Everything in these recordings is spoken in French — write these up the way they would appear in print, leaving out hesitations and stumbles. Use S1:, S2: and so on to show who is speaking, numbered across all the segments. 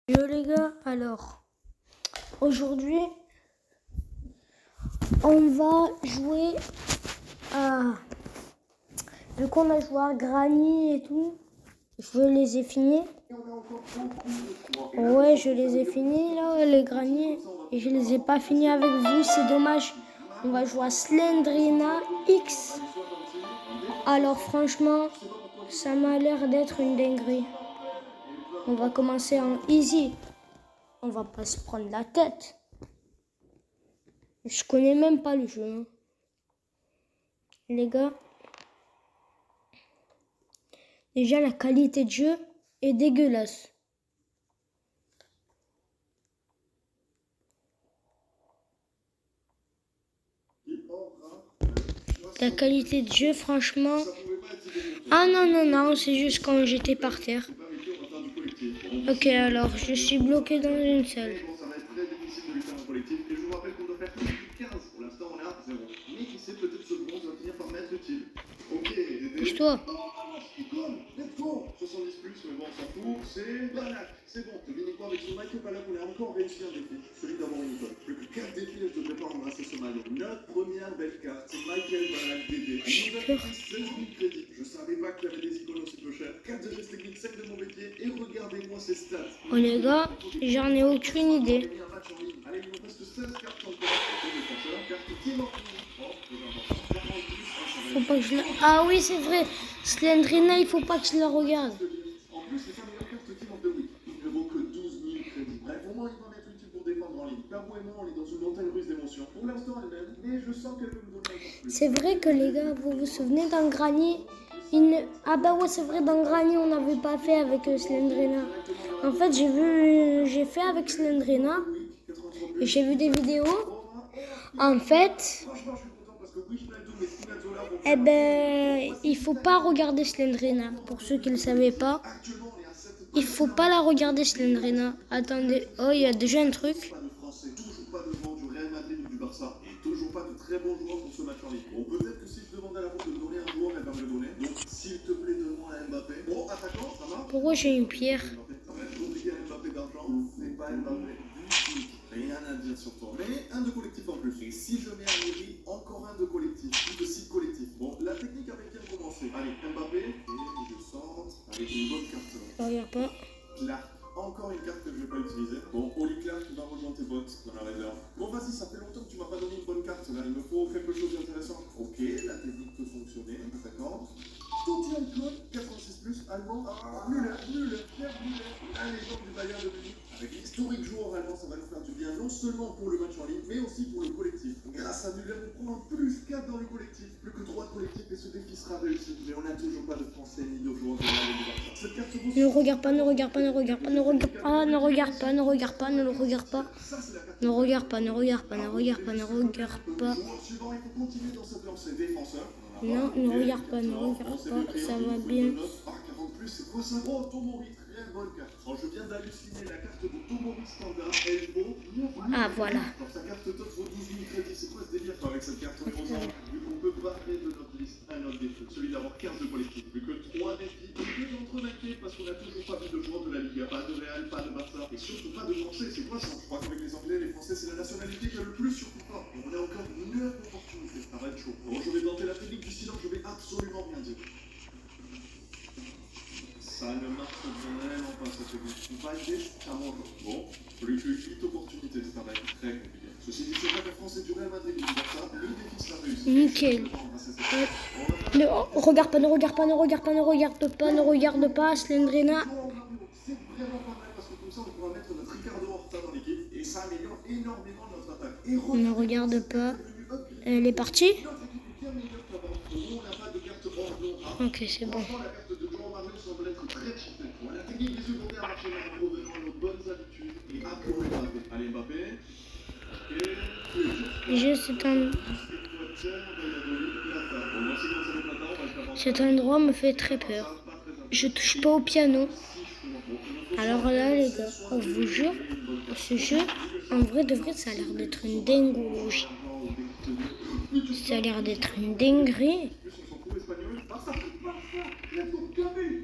S1: Yo les gars, alors aujourd'hui on va jouer à... Vu qu'on a joué à Granny et tout, je les ai finis. Ouais, je les ai finis là, les Granny, et je les ai pas finis avec vous, c'est dommage. On va jouer à Slendrina X. Alors franchement, ça m'a l'air d'être une dinguerie. On va commencer en easy. On va pas se prendre la tête. Je connais même pas le jeu. Hein. Les gars. Déjà, la qualité de jeu est dégueulasse. La qualité de jeu, franchement... Ah non, c'est juste quand j'étais par terre. Ok, alors, je suis bloqué dans une salle. Pousse-toi.
S2: C'est Balak, c'est bon, devinez quoi, avec ce Michael Balak, on a encore réussi un défi, celui d'avoir une icône. Plus que 4 défis, je devrais pas embrasser ce maillot. Notre première belle carte, c'est Michael Balak DD. Il nous a coûté 16 000 crédits. Je savais pas qu'il y avait des icônes aussi peu chères. 4 de gestes techniques, 5 de mauvais pieds, et regardez-moi ces stats.
S1: Oh les gars, j'en ai aucune idée.
S2: Allez, il nous reste 16 cartes encore. Carte Team of
S1: Faut pas que je la... Ah oui, c'est vrai. Slendrina, il faut pas que je la regarde.
S2: En plus, c'est sa meilleure carte Team of the Week. Il ne vaut que 12 000 crédits. Bref, au moins, il va m'être utile pour défendre en ligne. Caro et moi, on est dans une montagne russe d'émotions. Pour l'instant, elle m'aime, mais je sens qu'elle peut me donner encore plus.
S1: C'est vrai que les gars, vous vous souvenez dans Granny Ah bah ouais, c'est vrai, dans Granny, on n'avait pas fait avec Slendrina. En fait, j'ai fait avec Slendrina. Et j'ai vu des vidéos. En fait... Eh ben, il faut pas regarder Slendrina. Pour ceux qui ne le savaient pas, il faut pas la regarder Slendrina. Attendez, oh, il y a déjà un truc.
S2: Toujours pas de joueurs du Real Madrid ou du Barça. Et toujours pas de très bons joueurs pour ce match en ligne. Bon, peut-être que si je demande à la vente de me donner un joueur, elle va me le donner. Donc, s'il te plaît, donne-moi un Mbappé. Bon, attaquant, ça marche.
S1: Pourquoi j'ai une pierre?
S2: Ça va être compliqué un Mbappé d'argent. C'est pas Mbappé du tout. Rien à dire sur toi. Mais un de collectif en plus. Et si je mets un Miri, encore un de collectif. Plus de 6 collectifs. Bon, la technique avait bien commencé. Allez, Mbappé. Et je centre. Avec une bonne carte.
S1: Regarde pas.
S2: Clark. Encore une carte que je ne vais pas utiliser. Bon, Oli Clark va rejoindre tes bottes dans la réserve. Bon, vas-y, ça fait longtemps que tu m'as pas donné une bonne carte là. Il me faut quelque chose d'intéressant. Ok, la technique peut fonctionner. D'accord. Totti Alcon, 86+, allemand. Müller, Pierre Müller, la légende du Bayern de Munich. Avec l'historique joueur allemand, ça va nous faire du bien, non seulement pour le match en ligne, mais aussi pour le collectif. Grâce à Müller, on prend un +4 dans le collectif. Plus que 3 collectifs et ce défi sera réussi. Mais on n'a toujours pas de Français ni de joueurs de la Ligue. Cette carte vaut...
S1: Ne regarde pas, ne regarde pas, ne regarde pas, ne regarde pas, ne regarde pas, ne regarde pas, ne le regarde pas. Ne regarde pas, ne regarde pas, ne regarde pas, ne regarde pas. Non, ne regarde pas, ne regarde pas, ça va bien.
S2: C'est quoi ça? Oh, Tomori, très bonne carte. Oh, je viens d'halluciner, la carte de Tomori standard, elle vaut 9 000.
S1: Ah, voilà.
S2: Alors, sa carte top vaut 12 000 crédits. C'est quoi ce délire avec cette carte de 11 ans? Vu qu'on peut barrer de notre liste un autre défi, celui d'avoir 15 de collectif. Vu que 3 défis, et 2 d'entre eux manqués parce qu'on n'a toujours pas vu de joueurs de la Ligue. Pas de Real, pas de Barça. Et surtout pas de Français. C'est quoi ça? Je crois qu'avec les Anglais, les Français, c'est la nationalité qui a le plus surtout pas. Et on a encore 9 opportunités. Ça va être chaud. Bon, je vais tenter la technique du silence, je vais absolument rien dire. Ça ne marche vraiment pas cette technique. Valdez, à mon jour. Bon, plus que 8 opportunités, ça va être très compliqué. Ceci dit, c'est pas qu'un Français du Real Madrid ou du Barça, le défi sera réussi.
S1: Nickel. Ne regarde pas, ne regarde pas, ne regarde pas, ne regarde pas, ne regarde pas, Slendrina.
S2: C'est vraiment pas mal parce que comme ça, on pourra mettre notre Ricardo Horta dans l'équipe et ça améliore énormément notre attaque.
S1: Ne regarde pas. Elle est partie? Ok, c'est bon.
S2: La technique des secondaires marche en revenant à nos bonnes habitudes et appelons Mbappé. Allez Mbappé.
S1: Cet endroit me fait très peur. Je touche pas au piano. Alors là les gars, on vous jure, ce jeu, en vrai de vrai, ça a l'air d'être une dinguerie. Ça a l'air d'être une dinguerie.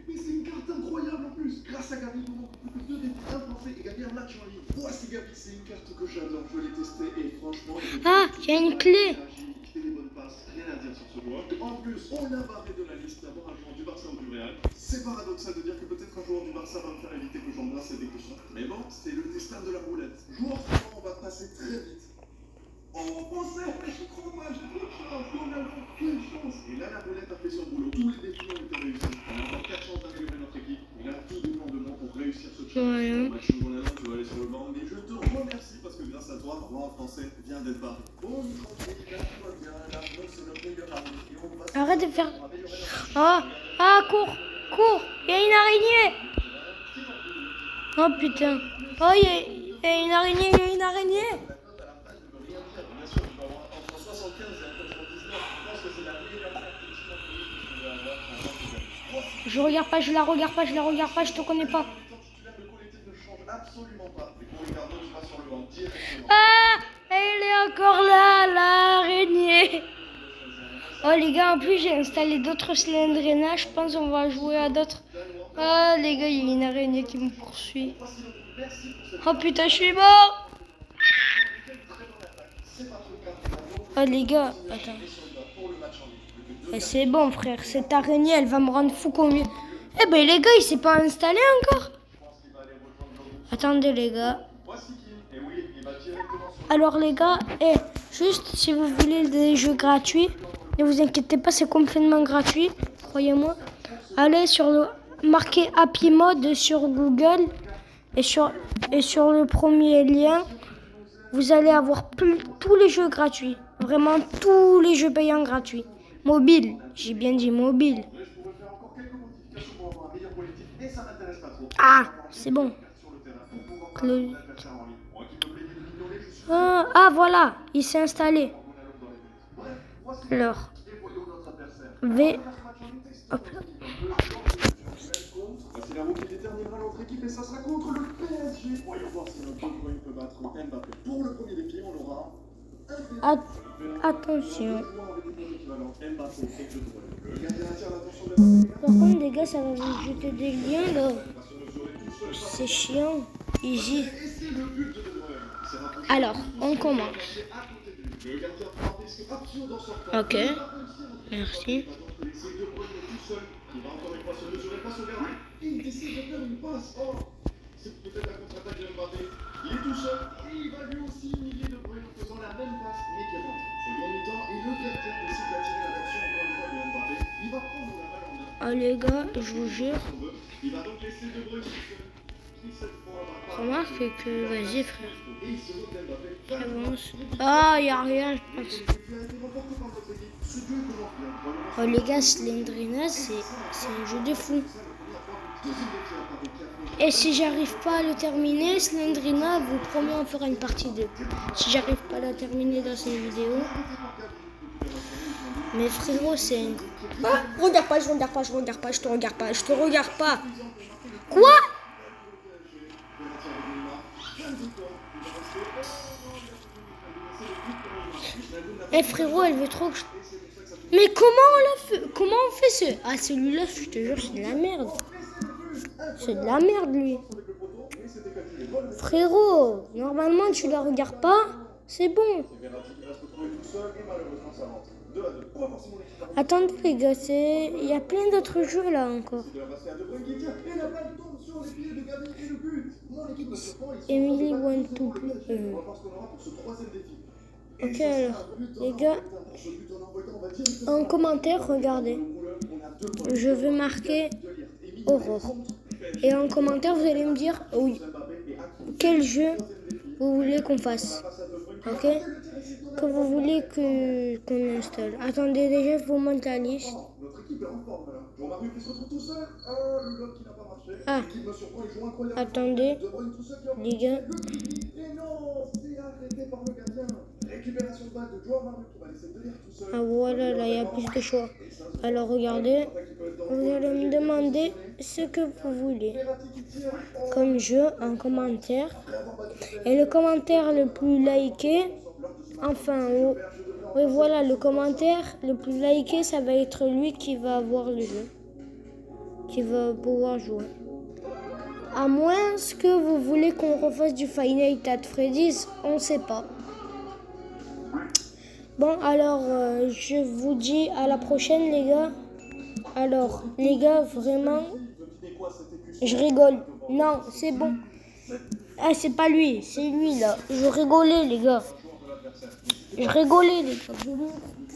S2: Mais c'est une carte incroyable en plus. Grâce à Gabi, plus que 2 défis, un rentrer et gagner un match en ligne. Voici Gabi, c'est une carte que j'adore, je l'ai testée et franchement...
S1: Ah, il y a une clé.
S2: Il fait des bonnes passes, rien à dire sur ce joueur. En plus, on a barré de la liste d'avoir un joueur du Barça ou du Real. C'est paradoxal de dire que peut-être un joueur du Barça va me faire éviter que j'embrasse et que ça. Mais bon, c'est le destin de la roulette. Joueur suivant, on va passer très vite. Oh, français, je suis trop mal, j'ai trop de chance. On a aucune chance. Et là, la roulette a fait son boulot. Tous les défis ont été réussis. On a encore 4 chances d'améliorer notre équipe. Et là, tout dépend de moi pour réussir ce challenge. Maxime Ronaldo, tu vas aller sur le banc. Mais je te remercie parce que grâce à toi, moi en français vient d'être barré. Bon, tranquille, là, tout va bien. Là, c'est notre meilleur ami. Et on va
S1: Arrête de faire... Ah, cours, cours. Il y a une araignée. Oh putain. Oh, il y a une araignée, il y a une araignée. Je regarde pas, je la regarde pas, je la regarde pas, je te connais pas. Ah, elle est encore là, l'araignée. Oh les gars, en plus j'ai installé d'autres Slendrina, je pense qu'on va jouer à d'autres. Ah les gars, il y a une araignée qui me poursuit. Oh putain, je suis mort. Oh les gars, attends. C'est bon frère, cette araignée elle va me rendre fou combien. Eh ben les gars, il s'est pas installé encore. Attendez les gars. Alors les gars, juste si vous voulez des jeux gratuits, ne vous inquiétez pas, c'est complètement gratuit, croyez-moi. Allez sur le marquez Happy Mode sur Google et sur le premier lien, vous allez avoir tous les jeux gratuits. Vraiment tous les jeux payants gratuits. Mobile, j'ai bien dit mobile. Ah, c'est bon. Ah, voilà, il s'est installé. Alors, V. Hop là.
S2: C'est la roue qui déterminera notre équipe et ça sera contre le PSG. Voyons voir si notre De Bruyne peut battre Mbappé. Pour le premier défi, on aura
S1: Attention. Par contre, les gars, ça va vous jeter des liens là. C'est chiant. Easy. Alors, on commence. Ok. Merci. Il décide de faire une passe. Oh, c'est peut-être la contre-attaque de Mbappé. Il est tout seul et il va lui aussi humilier De Bruyne en faisant la même passe, mais qui rentre. Second mi-temps, et le gardien décide d'attirer l'attention encore une fois de Mbappé. Il va prendre la balle en main. Ah les gars, je vous jure.
S2: Il va donc laisser De Bruyne qui cette fois va pas.
S1: Remarque que, vas-y frère. Avance. Ah, y a rien, je pense. Oh les gars, Slendrina, c'est un jeu de fou. Et si j'arrive pas à le terminer, Slendrina vous promet on fera une partie 2. Si j'arrive pas à la terminer dans cette vidéo. Mais frérot, c'est un... Ah, regarde pas, je regarde pas, je regarde pas, je te regarde pas, je te regarde pas. Quoi? Eh frérot, elle veut trop que je... Mais comment on l'a fait? Comment on fait ce... Ah, celui-là, je te jure, c'est de la merde. C'est de la merde, lui. Frérot, normalement, tu la regardes pas. C'est bon. Attendez, les gars, il y a plein d'autres jeux, là, encore. Emily want to play. Ok, alors, les gars, en commentaire, regardez. Je vais marquer Aurore. Et en commentaire, vous allez me dire, oui, quel jeu vous voulez qu'on fasse. Ok? Que vous voulez qu'on installe. Attendez, déjà, je vous montre la liste. Ah, attendez, les gars. Ah voilà, là il y a plus de choix. Alors regardez, vous allez me demander ce que vous voulez comme jeu en commentaire. Et le commentaire le plus liké, enfin, oui voilà, le commentaire le plus liké, ça va être lui qui va avoir le jeu, qui va pouvoir jouer. À moins que vous voulez qu'on refasse du Five Nights at Freddy's, on sait pas. Bon, alors, je vous dis à la prochaine, les gars. Alors, les gars, vraiment, je rigole. Non, c'est bon. Ah, c'est pas lui, c'est lui, là. Je rigolais, les gars. Je rigolais, les gars.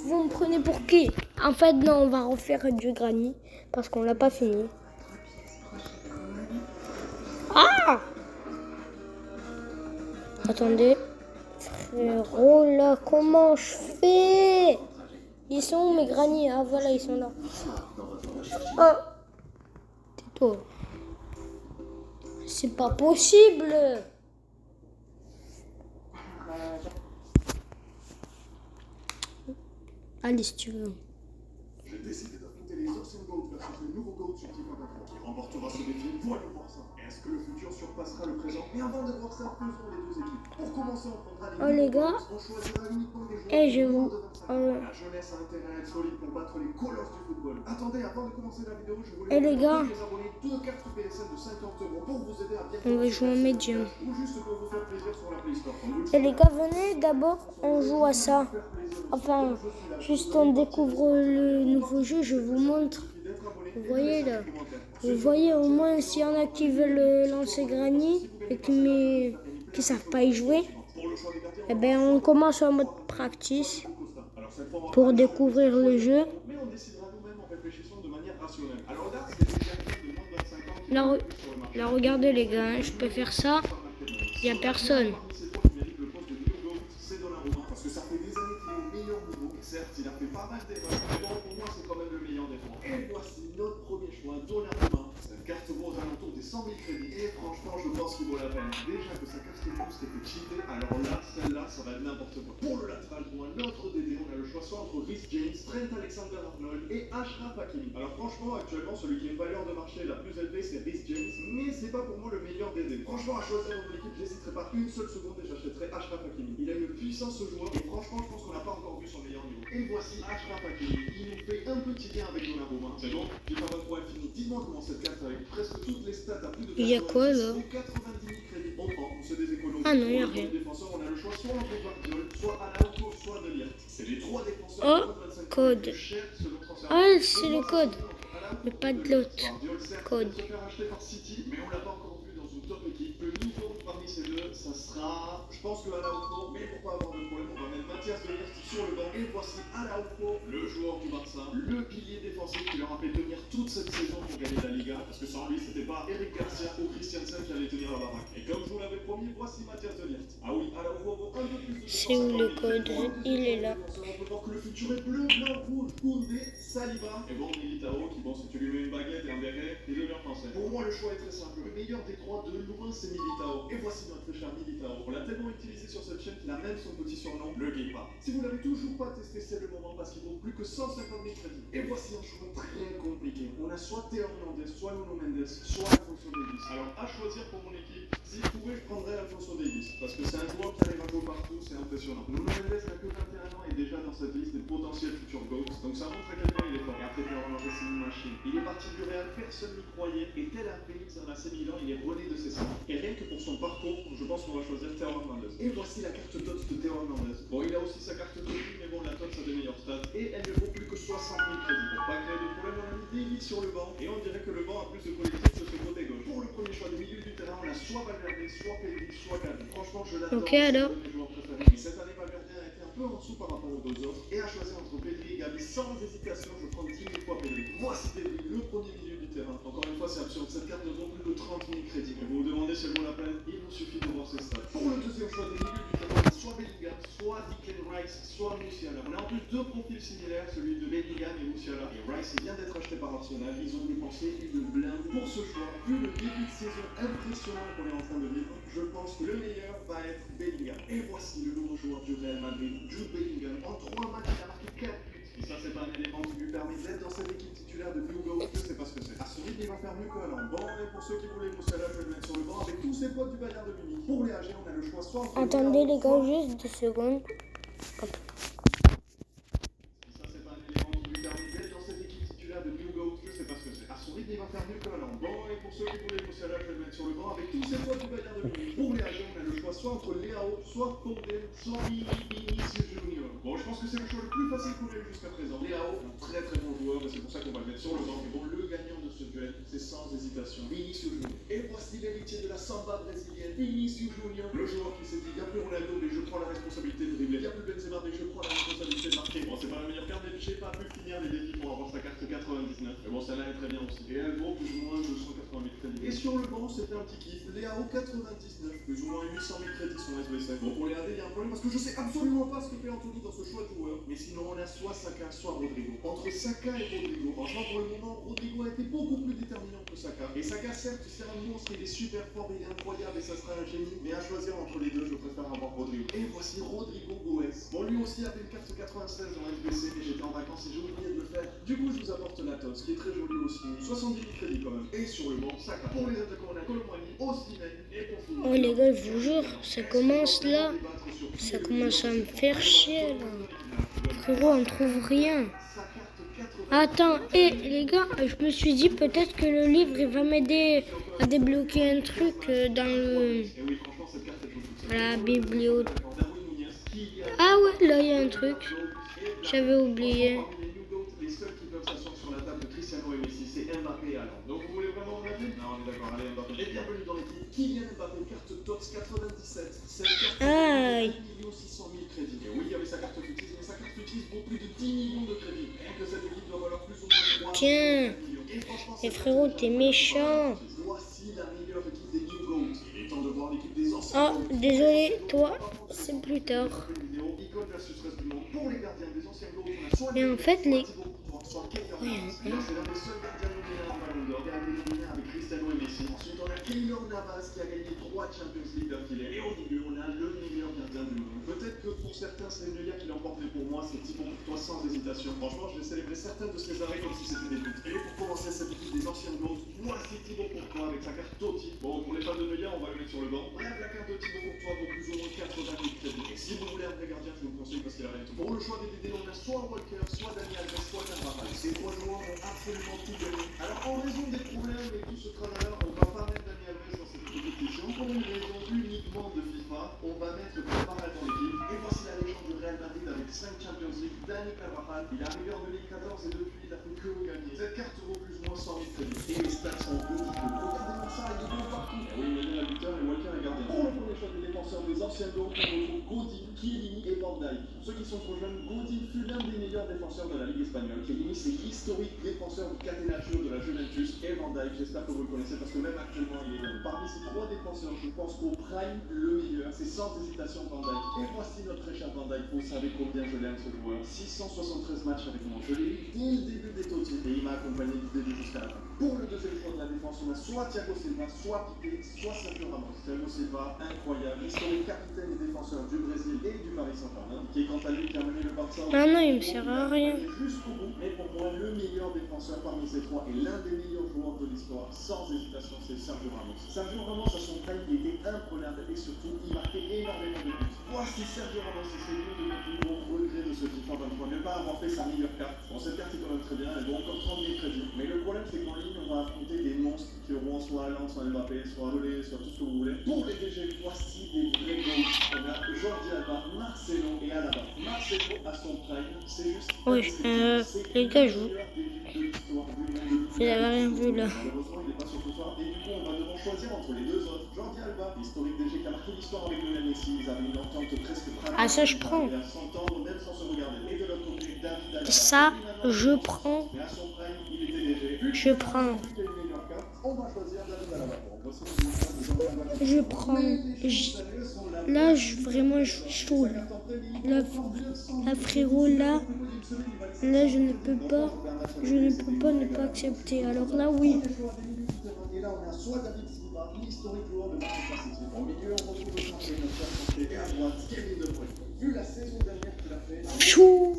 S1: Vous me prenez pour qui? En fait, non, on va refaire du Granny, parce qu'on l'a pas fini. Ah! Attendez. Frérot, là, comment je fais? Ils sont où mes Granny? Ah, voilà, ils sont là. Oh! Tais-toi. C'est pas possible! Allez, si tu veux.
S2: J'ai décidé d'affronter les Awesome Goats versus le nouveau Goat sur Team Rocket. Qui remportera ce défi? Voyons voir ça. Est-ce que le futur surpassera le présent? Mais avant de voir ça, faisons les deux équipes. Pour commencer, on prendra les
S1: les gars.
S2: On choisira uniquement des joueurs
S1: Eh, je vous.
S2: La jeunesse a intérêt à être solide pour battre les colosses du football. Attendez, avant de commencer la vidéo, je voulais
S1: les gars.
S2: les abonnés 2 cartes PSN de 50 € pour vous aider à bien.
S1: On va jouer en médium.
S2: Ou juste pour vous faire plaisir sur la Play Store.
S1: Et les gars, venez d'abord, on joue à ça. Enfin, juste on découvre le nouveau jeu, je vous montre. Vous voyez là. Vous voyez au moins s'il y en a qui veulent lancer Granny et qui savent pas y jouer. Eh ben on commence en mode practice pour découvrir le jeu. Là, regardez les gars, hein, je peux faire ça. Il n'y a personne.
S2: Parce que ça fait des années qu'il est au meilleur niveau. Certes, il a fait pas mal d'erreurs, mais bon, pour moi, c'est quand même le meilleur des trois. Et voici notre premier choix, Donnarumma. Cette carte vaut aux alentours des 100 000 crédits. Et franchement, je pense qu'il vaut la peine. Déjà que sa carte boost était cheatée, alors là, celle-là, ça va être n'importe quoi. Pour le latéral droit, notre DD, on a le choix soit entre Reece James, Trent Alexander-Arnold et Achraf Hakimi. Alors franchement, actuellement, celui qui a une valeur de marché la plus élevée, c'est Reece James, mais c'est pas pour moi le meilleur DD. Franchement, à choisir dans mon équipe, j'hésiterai pas une seule seconde et j'achèterai Achraf Hakimi. Il a une puissance ce joueur et franchement, je pense qu'on n'a pas encore vu son meilleur niveau. Et voici Achraf Hakimi. Il nous fait un petit lien avec Donnarumma. C'est bon, FIFA 23 est fini. Dites-moi comment cette carte avec presque toutes les stats à plus de 90
S1: Il y a quoi là?
S2: 90 000 crédits. On prend, on se déséconomise.
S1: Ah non, il n'y a rien.
S2: Défenseur, on a le choix soit entre Guardiola, soit Araujo, soit De Ligt. C'est les trois défenseurs.
S1: Oh, code. Ah, c'est le code, mais pas de l'autre code.
S2: Se faire acheter par City, mais on l'a pas encore vu dans une top équipe. Le niveau parmi ces deux, ça sera, je pense que Araujo, mais pour pas avoir de problème, on va mettre Mathias De Ligt sur le banc. Et voici Araujo, le joueur du Barça, le pilier défensif qui leur a fait tenir toute cette saison pour gagner la Liga, parce que sans lui, c'était pas Eric Garcia ou Christiansen qui allait tenir la baraque. Et comme je vous l'avais promis, voici Mathias De Ligt. Ah oui, Araujo vaut un peu plus de.
S1: C'est où le code? Il est là.
S2: On peut voir que le futur est bleu, blanc, rouge, Koundé, Saliba. Et bon, Militao qui, bon, si tu lui mets une baguette et un béret, il devient français. Pour moi, le choix est très simple. Le meilleur des trois de loin, c'est Militao. Et voici notre cher Militao. On l'a tellement utilisé sur cette chaîne qu'il a même son petit surnom, le Guépard. Si vous l'avez toujours pas testé, c'est le moment parce qu'il vaut plus que 150 000 crédits. Et voici un choix très compliqué. On a soit Théo Hernandez, soit Nuno Mendes, soit Alfonso Davies. Alors, à choisir pour mon équipe, si je pouvais, je prendrais Alfonso Davies. Parce que c'est un joueur qui arrive à jouer partout, c'est impressionnant. Nuno Mendes n'a que 21 ans et déjà dans cette liste des potentiels futurs GOATs. Donc ça montre à quel point il est fort. Et après, Théo Hernandez, c'est une machine. Il est parti du Real, personne n'y croyait. Et tel un Félix en AC Milan, il est rené de ses cendres. Et rien que pour son parcours, je pense qu'on va choisir Théo Hernandez. Et voici la carte TOTS de Théo Hernandez. Bon, il a aussi sa carte de vie, mais bon, la TOTS a des meilleurs stats. Et elle ne vaut plus que 60 000 crédits. Pour pas créer de problème, on a mis Davies sur le banc. Et on dirait que le banc a plus de collectif que ce côté gauche. Pour le premier choix du milieu du terrain, on a soit Valverde, soit Pedri, soit Gavi. Franchement, je l'adore.
S1: Ok, alors.
S2: C'est un de mes joueurs préférés. Et cette année, Valverde a été un peu en dessous par rapport aux deux autres. Et à choisir entre Pedri et Gavi, sans hésitation, je prends 10 000 fois Pedri. Voici Pedri, le premier milieu du terrain. Encore une fois, c'est absurde. Cette carte ne vaut plus que 30 000 crédits. Et vous vous demandez si elle vaut la peine, il vous suffit de voir ses stats. Pour le deuxième choix des milieux du terrain, on a soit Bellingham, soit Declan Rice, soit Musiala. On a en plus deux profils similaires, celui de Bellingham et Musiala. Et Rice vient d'être acheté par Arsenal. Ils ont dépensé une blinde pour ce choix. Vu le début de saison impressionnant qu'on est en train de vivre, je pense que le meilleur va être Bellingham. Et voici le nouveau joueur du Real Madrid, Jude Bellingham. En 3 matchs, il a marqué 4 buts. Et ça, c'est pas un élément qui lui permet d'être dans cette équipe titulaire de Blue Goat. Je sais pas ce que c'est. À ce rythme, il va faire mieux que Haaland. Bon, et pour ceux qui voulaient Musiala, je vais le mettre sur le banc avec tous ses potes du Bayern de Munich. Pour les AG, on a le choix soit entre.
S1: Attendez les gars, juste 2 secondes. Hop.
S2: Ça, c'est pas un élément qui lui permet d'être dans cette équipe titulaire de Blue Goat. Je sais pas ce que c'est. À son rythme, il va faire mieux que Haaland. Bon, et pour ceux qui voulaient Musiala, je vais le mettre sur le banc avec tous ces potes du Bayern de Munich. Pour les Allemands, on a le choix soit entre Leao, soit Foden, soit Vinicius Junior. Bon, je pense que c'est le choix le plus facile qu'on ait eu jusqu'à présent. Leao, un très très bon joueur, et c'est pour ça qu'on va le mettre sur le banc. Et bon, le gagnant de ce duel, c'est sans hésitation Vinicius Junior. Et voici l'héritier de la samba brésilienne, Vinicius Junior. Le joueur qui s'est dit, il n'y a plus Ronaldo, mais je prends la responsabilité de dribbler. Il n'y a plus Benzema, mais je prends la responsabilité de marquer. Bon, c'est pas la meilleure carte, mais j'ai pas pu finir les défis pour avoir sa carte 99. Mais bon, celle-là est très bien aussi. Et elle vaut plus ou moins 280 000 crédits. Et sur le banc, c'était un petit kiff. Léao 99, plus ou moins 800 000 crédits sur SBC. Bon, pour les AD, il y a un problème parce que je sais absolument pas ce que fait Anthony dans ce choix de joueur. Mais sinon, on a soit Saka, soit Rodrigo. Entre Saka et Rodrigo, franchement, pour le moment, Rodrigo a été beaucoup plus déterminant que Saka. Et Saka, certes, c'est un monstre, il est super fort, il est incroyable et ça sera un génie. Mais à choisir entre les deux, je préfère avoir Rodrigo. Et voici Rodrigo Goes. Bon, lui aussi avait une carte 96 dans SBC, mais j'étais en vacances et j'ai oublié de le faire. Du coup, je vous apporte la TOS, qui est très jolie aussi. 70 000 crédits quand même. Et sur le banc, Saka. Pour les attaquants, on a Colomani, Osimhen et pour finir.
S1: Oh les gars, je vous jure, ça commence là. Ça commence à me faire chier là. Frérot, on trouve rien. Attends, et les gars, je me suis dit peut-être que le livre il va m'aider à débloquer un truc dans le la bibliothèque. Ah ouais, là il y a un truc. J'avais oublié.
S2: Les seuls qui peuvent s'asseoir sur la table de Cristiano et Messi, c'est Mbappé et Haaland. Donc vous voulez vraiment Mbappé? Non, on est d'accord, allez Mbappé. Et bienvenue dans l'équipe. Kylian Mbappé, carte TOTS 97. Cette carte
S1: Aïe.
S2: 1 600 000 crédits. Et oui, il y avait sa carte fictive, mais sa carte fictive vaut plus de 10 millions de crédits. Rien que cette équipe doit valoir plus ou moins 3
S1: Tiens.
S2: millions. Et franchement,
S1: Et frérot, t'es méchant.
S2: voici la meilleure équipe des New Goats. Il est temps de voir l'équipe des anciens.
S1: Oh, désolé, toi, c'est plus tard.
S2: Icône versus reste du monde. Pour les gardiens des anciens Goats, on a soit
S1: Mais en fait, les...
S2: soit Keylor Navas. C'est l'un des seuls gardiens nominés en Ballon d'Or. Nominé avec Cristiano et Messi. Ensuite, on a Keylor Navas qui a gagné 3 Champions League d'affilée. Et au milieu, on a le meilleur gardien du monde. Peut-être que pour certains, c'est Neuer qui l'emporte, mais pour moi, c'est Thibaut Courtois sans hésitation. Franchement, je vais célébrer certains de ces arrêts comme si c'était des buts. Et pour commencer cette équipe des anciens Goats, voici Thibaut Courtois avec sa carte Totti. Bon, pour les fans de Neuer, on va le mettre sur le banc. Bref, la carte de Thibaut Courtois vaut plus ou moins 80 000 crédits. Et si vous voulez un vrai gardien, je vous le conseille parce qu'il a rien tout. Pour le choix des DD, on a soit Walker, soit Daniel Alves, soit Carvajal. Ces 3 joueurs ont absolument tout gagné. Alors, en raison des problèmes et tout ce tralala, on va pas mettre Daniel Alves dans cette compétition. Pour une raison uniquement de FIFA, on va mettre Carvajal dans l'équipe. Et voici la légende du Real Madrid avec 5 Champions League. Dani Carvajal, il est arrivé en 2014 et depuis, il a fait que gagner. Cette carte vaut plus ou moins 100 000 crédits. Et les stats sont ridicules. Regardez-moi ça, il est bon partout. Et oui, Manuel a buteur et Walker est gardien. Pour le premier choix des défenseurs des anciens Goats, on retrouve Godin, Chiellini et Van Dijk. Pour ceux qui sont trop jeunes, Godin fut l'un des meilleurs défenseurs de la Ligue espagnole. Chiellini, c'est l'historique défenseur du Catenaccio de la Juventus. Et Van Dijk, j'espère que vous le connaissez parce que même actuellement, il est bon. Parmi ces 3 défenseurs, je pense qu'au prime, le meilleur, c'est sans hésitation Van Dijk. Et voici notre très cher Van Dijk. Vous savez combien je l'aime ce joueur. 673 matchs avec moi. Je l'ai eu dès le début des Totti et il m'a accompagné du début jusqu'à la fin. Pour le deuxième choix de la défense, on a soit Thiago Silva, soit Piqué, soit Sergio Ramos. Thiago Silva, incroyable, historique capitaine et défenseur du Brésil et du Paris Saint-Germain, qui est quant à lui qui a mené le Barça.
S1: Ah non, il me sert à rien.
S2: Jusqu'au bout, mais pour moi, le meilleur défenseur parmi ces 3 et l'un des meilleurs joueurs de l'histoire, sans hésitation, c'est Sergio Ramos. Sergio Ramos, à son prime, il était imprenable et surtout, il marquait énormément de buts. Voici Sergio Ramos et c'est l'une de mes plus gros regrets de ce FIFA 23, ne pas avoir fait sa meilleure carte. Bon, cette carte est quand même très bien, elle vaut encore 30 000 crédits. Mais le problème, c'est qu'en ligne, on va affronter des monstres qui auront soit Haaland, soit Mbappé, soit Olé, soit tout ce que vous voulez. Pour les DG, voici des vrais goals. On a Jordi Alba, Marcelo et Alaba. Marcelo à son prime, c'est juste...
S1: Ouais, les gars, vous avez rien vu là.
S2: Malheureusement, il n'est pas sur ce soir. Et du coup, on va devoir choisir entre les deux autres. Jordi Alba, historique DG qui a marqué l'histoire avec Lionel Messi. Ils avaient une entente presque pratique.
S1: Ah, ça, je prends.
S2: À s'entendre même sans se regarder. Et de l'autre côté, David Alaba.
S1: Ça, je prends.
S2: Mais à son prime, il était DG.
S1: Je prends.
S2: On va choisir David Alaba.
S1: Je prends. Là, vraiment, je suis chaud. Là, frérot, là, je ne peux pas ne pas accepter. Alors là, oui.
S2: Et là, on a soit David Silva, l'historique joueur de Manchester City. Au milieu, on retrouve le champion de France. Et à droite, Kevin De Bruyne. Vu la saison dernière qu'il a fait,
S1: Chou.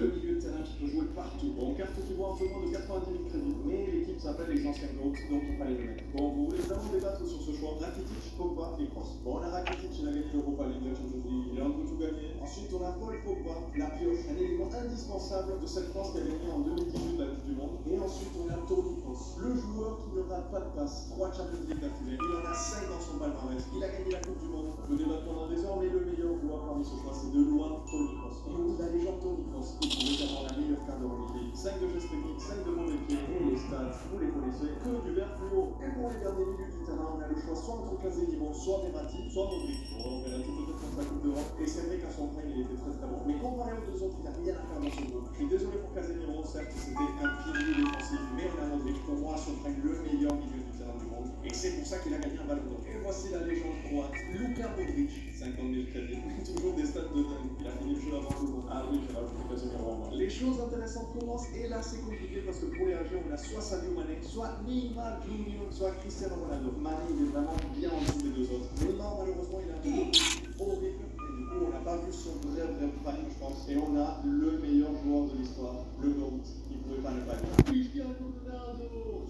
S2: le milieu de terrain qui peut jouer partout. Bon, carte qui vaut un peu moins de 90 000 crédits, mais l'équipe s'appelle les anciens Goats, donc il fallait le mettre. Bon, vous voulez vraiment débattre sur ce choix? Rakitic, Pogba et Kroos. Bon, on a Rakitic, il a gagné l'Europa League, la Champions League, il a un peu tout gagné. Ensuite, on a Paul Pogba, la pioche, un élément indispensable de cette France qui a gagné en 2018 la Coupe du Monde. Et ensuite, on a Toni Le joueur qui ne rate pas de passe, 3 Champions League d'affilée, il en a 5 dans son palmarès, il a gagné la Coupe du Monde. On peut débattre pendant des heures, mais le meilleur joueur parmi ce choix, c'est de loin Toni Kroos. Et oui, la légende Toni Kroos, il pourrait avoir la meilleure carte de remontée. 5 de gestes techniques, 5 de mauvais pieds, et les stats, vous les connaissez, que du vert fluo. Et pour les derniers minutes du terrain, on a le choix soit entre Casemiro, soit Verratti, soit Modric. Bon, Verratti peut-être contre la Coupe d'Europe, et c'est vrai qu'à son prime, il était très très bon. Mais comparé aux deux autres, il n'a rien à faire dans ce groupe. Je suis désolé pour Casemiro, certes, c'était un pilier défensif, mais on a Modric, pour moi, à son prime, le meilleur milieu du terrain du monde. Et c'est pour ça qu'il a gagné un ballon d'or. Et voici la légende croate, Luka Modric, 50 000 crédits. Toujours des stats de dingue. Il a fini le jeu avant tout le monde. Ah oui, j'ai rajouté Casemiro en moi. Les choses intéressantes commencent, et là c'est compliqué parce que pour les AG, on a soit Sadio Mané, soit Neymar Junior, soit Cristiano Ronaldo. Mané, il est vraiment bien en dessous des deux autres. Neymar, malheureusement, il a un peu horrible. Et du coup, on n'a pas vu son vrai prime, je pense. Et on a le meilleur joueur de l'histoire, le GOAT. Il ne pouvait pas ne pas être là. Cristiano Ronaldo.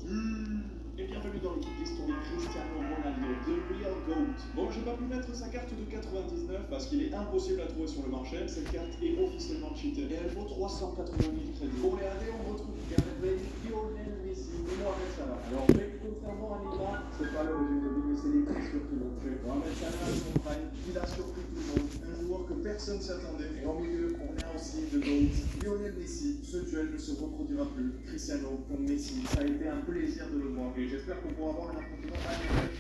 S2: Et bienvenue dans l'équipe d'historique Cristiano Ronaldo, The Real GOAT. Bon, j'ai pas pu mettre sa carte de 99 parce qu'il est impossible à trouver sur le marché. Cette carte est officiellement cheatée et elle vaut 380 000 crédits. Pour les AD, on retrouve Gareth Bale, Lionel Messi et Mohamed Salah. Alors, contrairement à Neymar, c'est pas le régime de vie, mais c'est les prix surtout l'ont fait. Mohamed Salah a son prime, il a surpris tout le monde. Un joueur que personne s'attendait. Et en milieu, on a aussi The GOAT, Lionel Messi. Ce duel ne se reproduira plus. Cristiano contre Messi, ça a été un plaisir de le voir. Et j'espère qu'on pourra avoir un affrontement annuel.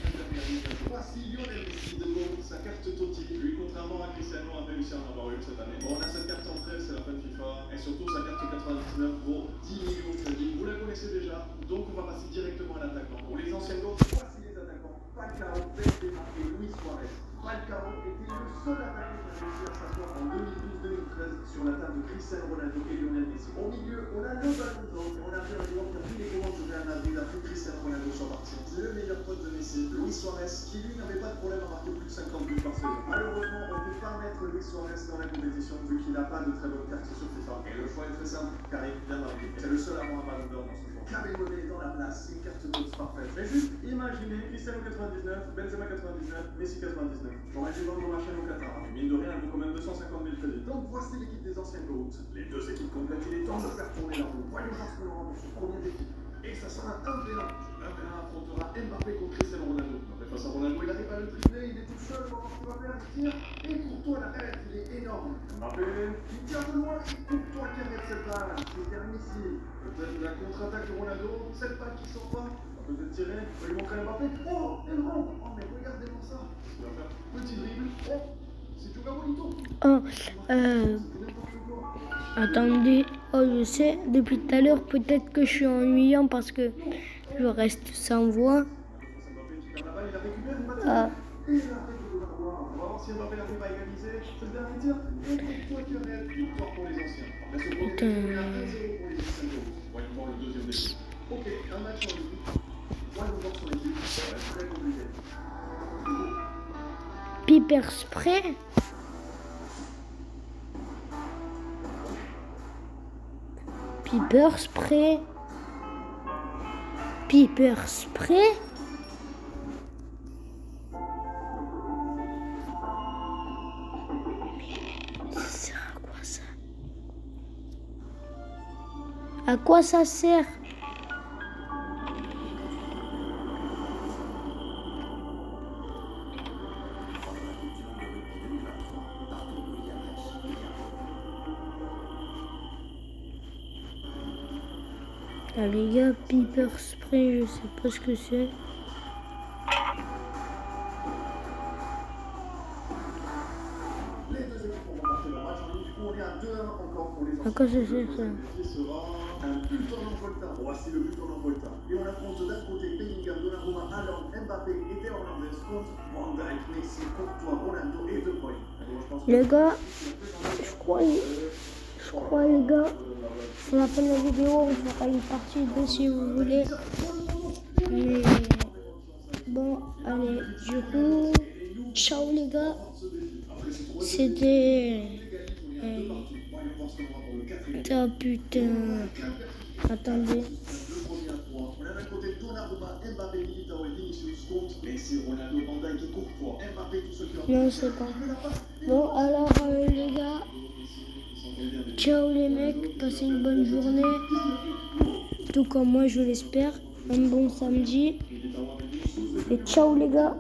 S2: Voici Lionel Messi de GOAT, sa carte Totti. Lui, contrairement à Cristiano, a réussi à en avoir une cette année. Bon, on a cette carte en prêt, c'est la fin de FIFA. Et surtout, sa carte 99 vaut 10 millions de crédits. Vous la connaissez déjà, donc on va passer directement à l'attaquant. Pour les anciens GOAT, voici les attaquants. Falcao, Benzema et Luis Suarez. Falcao était le seul attaquant qui a réussi à s'asseoir en 2012-2013 sur la table de Cristiano Ronaldo et Lionel Messi. Au milieu, on a le ballon d'or et on a fait un joueur qui a pris les commandes du Real Madrid après que Cristiano Ronaldo soit parti. Le meilleur pote de Messi, Luis Suarez, qui lui n'avait pas de problème à marquer plus de 50 buts par saison. Malheureusement, on ne peut pas mettre Luis Suarez dans la compétition vu qu'il n'a pas de très bonne carte sur FIFA. Et le choix est très simple, car il vient marquer. C'est le seul à avoir un ballon d'or dans ce choix. Karim Monet est dans la place, c'est une carte de parfaite. Mais juste imaginez Cristiano 99, Benzema 99, Messi 99. J'aurais dû vendre ma chaîne au Qatar. Et mine de rien, elle vaut quand même 250 000 crédits. Donc voici l'équipe des anciens GOAT. Les deux équipes complètes, il est temps de faire tourner la roue. Voyons voir ce que l'on aura dans ce premier équipe. Et ça sera un 1v1. 1v1 affrontera Mbappé contre Cristiano Ronaldo. Mbappé face à Ronaldo, il arrive à le tripler, il est tout seul, on va voir ce qu'il va faire, il tire. Et Courtois l'arrête, il est énorme. Mbappé, il tire de loin, et Courtois qui arrête cette balle. C'est permissif. Peut-être la contre-attaque de Ronaldo, cette balle qui sort pas. Peut-être tirer, il va montrer à Mbappé. Oh, elle rentre. Oh, mais regardez-moi ça. Il va faire petit dribble. Oh, c'est Joga Bonito.
S1: Attendez, je sais, depuis tout à l'heure, peut-être que je suis ennuyant parce que je reste sans voix. Ah.
S2: On va voir si Mbappé arrive à égaliser. C'est le dernier tir. Et toi qui arrêtes, victoire pour les anciens. Mais ce premier tir, il y a 1-0 pour les anciens. Voyons voir le deuxième défi. Ok, un match en ligne. Voyons voir son équipe. Ça va être très compliqué.
S1: Piper spray. Piper spray. Piper spray. Ça sert à quoi ça? À quoi ça sert? Ah, les gars, Piper spray, je sais pas ce que c'est. À quoi ça sert ça?
S2: Un but en envolta. Voici le but en envolta. Et on affronte d'un côté Bellingham, Donnarumma, Haaland, Mbappé et Théo Hernandez contre Van Dijk, Messi, Courtois, Ronaldo et De Bruyne.
S1: Les gars, je crois les gars, à la fin de la vidéo, on fera une partie 2 si vous voulez. Mais bon, allez, du coup, ciao les gars. C'était... Ah putain. Attendez.
S2: On a d'un côté Donnarumma, Mbappé, Militao et Vinicius contre Messi, Ronaldo, Van Dijk et Courtois. Mbappé, tous ceux qui ont...
S1: Non, c'est pas. Bon, alors les gars, ciao les mecs, passez une bonne journée. Tout comme moi, je l'espère. un bon samedi. Et ciao les gars.